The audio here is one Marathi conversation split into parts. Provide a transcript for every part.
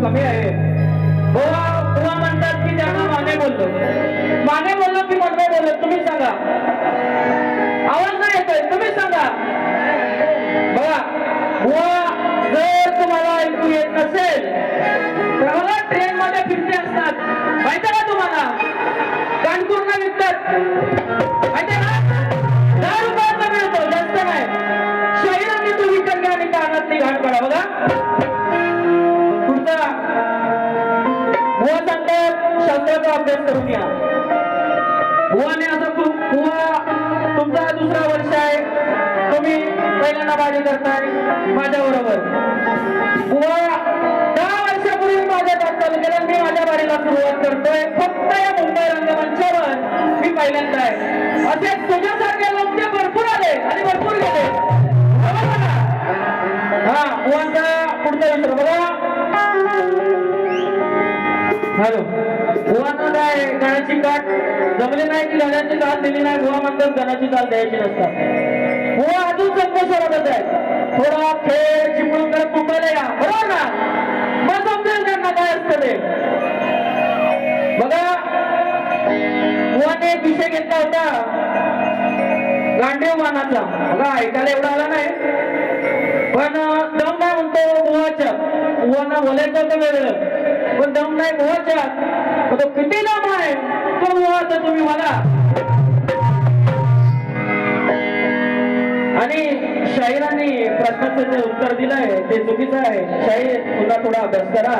कमी आहे. बुवा म्हणतात की त्यांना माने बोललो की मनवे बोललो. तुम्ही सांगा, आवाज नाही येतोय, तुम्ही सांगा. बघा बुवा, जर तुम्हाला ऐकू येत नसेल तर मला ट्रेन मध्ये फिरते असतात, माहिती का तुम्हाला? कानपूरला विकतात, माहिती का? 10 रुपयाचा मिळतो, जास्त नाही. शहरांनी तू विकत घ्या आणि कानातली घाण काढा. बघा पुढचा बुवा सांगतात, शास्त्राचा अभ्यास करून या. बुवाने असं बुवा तुमचा दुसरा वर्ष आहे, तुम्ही पहिल्यांदा बाजी करताय माझ्या बरोबर. बुवा 10 वर्षापूर्वी माझ्या चालू केलं, मी माझ्या बारीला सुरुवात करतोय. फक्त या मुंबई रंगमंचावर मी पहिल्यांदा आहे. असे तुझ्यासारखे लोक ते भरपूर आले आणि भरपूर गेले. हा बुवांचा पुढचा विचार बघा. हॅलो, बुवांना काय गणाची काट जमली नाही की गणाची काट दिली नाही. बुवा म्हणतात गणाची काल द्यायची नसतात. बुवा अजून संतोषवरच आहे. थोडा खेळ चिपळून करत मुंबईला या, बरोबर ना? मग समजेल त्यांना काय असतं ते. बघा बुवाने एक विषय घेतला होता गांडीव मानाचा. बघा ऐकायला एवढा आला नाही, पण दम नाही म्हणतो बुवाच्या. बुवांना बोलायचं होतं वेगळं, पण दम नाही बुवाच्या. तो किती दम आहे तो बुवाचा तुम्ही मला. आणि शाहिरांनी प्रश्नाचं जे उत्तर दिलंय ते चुकीचं आहे. शाहीर तुला थोडा अभ्यास करा.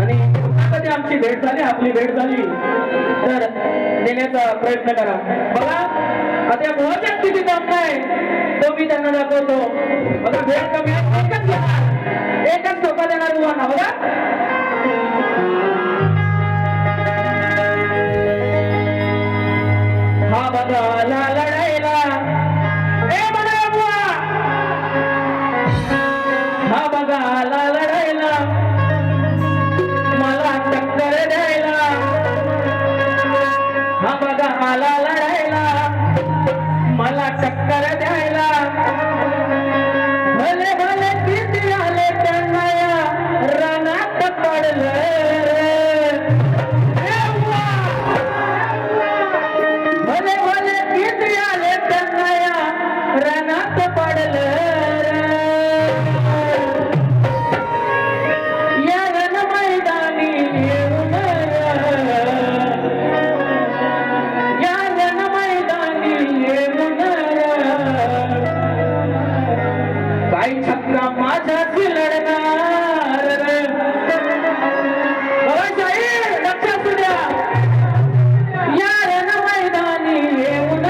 आणि कधी आमची भेट झाली, आपली भेट झाली तर देण्याचा प्रयत्न करा. बघा आता बुवाच्या किती दम नाही तो मी त्यांना दाखवतो. बघा भेट कमी एकच सोपा देणार बुवांना. बघा हा बघाला लढायला ए बघा बुवा, हा बघाला लढायला मला टक्कर द्यायला. हा बघाला लढायला मला टक्कर द्यायला. भले भले किती आले त्यांना या रणात पडलं. भले भले किती आले त्यांना या रणात पडलं. या रण मैदानी येऊन, या रण मैदानी येऊन काही छक्का माझ्याशी लढणार. बघा शाहीर लक्षात असू द्या. या रण मैदानी येऊन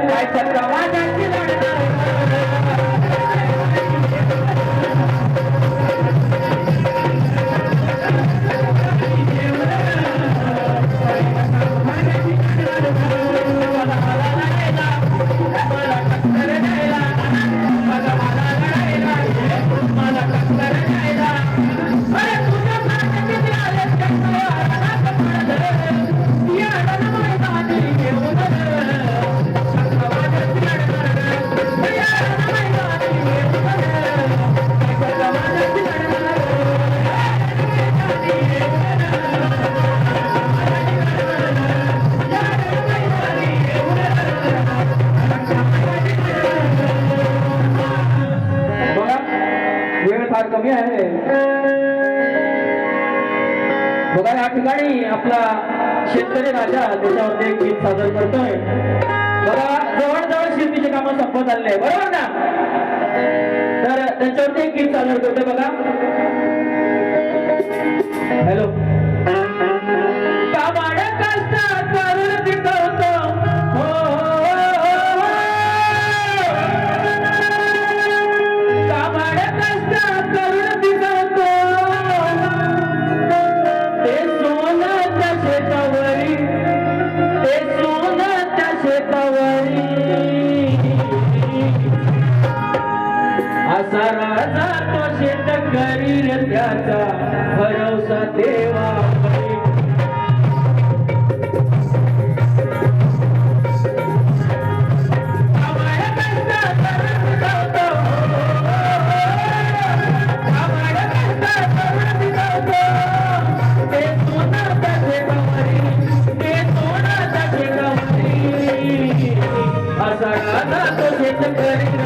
काही छक्का माझ्याशी लढणार. फार कमी आहे. बघा या ठिकाणी आपला शेतकरी राजा त्याच्यावरती एक गीत सादर करतोय. बघा जवळजवळ शेतीचे कामं संपत आले बरोबर ना, तर त्याच्यावरती एक गीत सादर करतोय बघा. हॅलो असा राजा तो शेतकरी त्याचा भरोसा देवा. असा राजा तो शेतकरी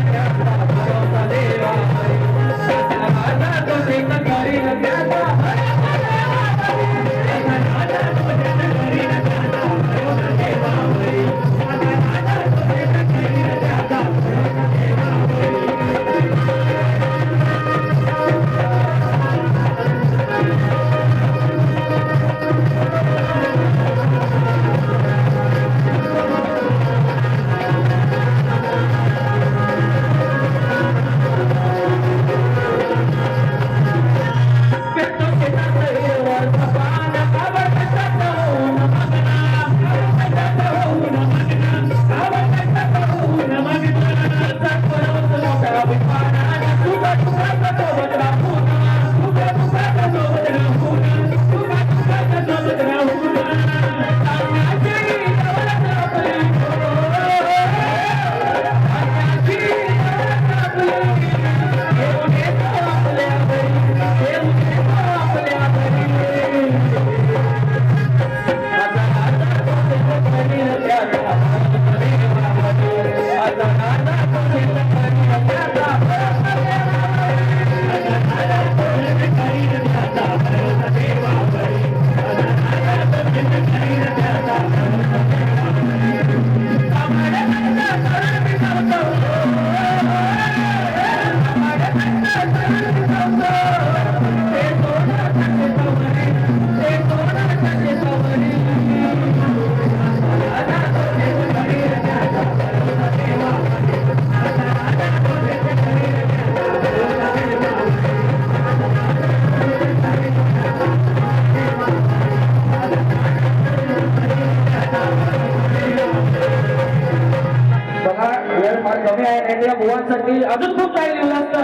कमी आहे. या मुलांसाठी अजून खूप काही लिहिलं असतं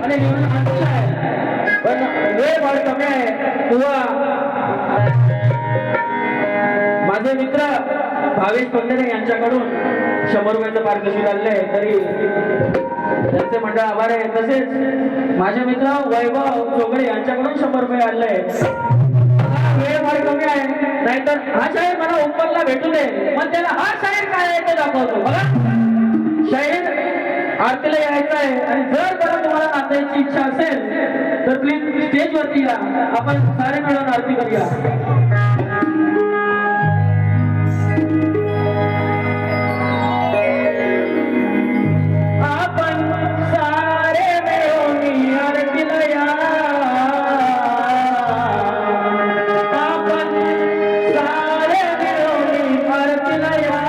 आणि लिहिलं आहे, पण वेळ फार कमी आहे. किंवा माझे मित्र भावेश पंधरे यांच्याकडून 100 रुपयाचं पारितोषिक आलंय, तरी त्यांचे मंडळ आभार आहे. तसेच माझे मित्र वैभव चोगडे यांच्याकडून 100 रुपये आलंय. वेळ फार कमी आहे, नाहीतर हा शाहीर मला उपरला भेटू दे, मग त्याला हा शाहीर काय आहे ते दाखवतो. बघा शाहीर आरतीला यायचं आहे, आणि जर परत तुम्हाला नाचायची इच्छा असेल तर प्लीज स्टेज वरती या, आपण सारे मिळून आरती करूया. आपण सारे मिळून आरतीला या, आपण सारे मिळून आरतीला या.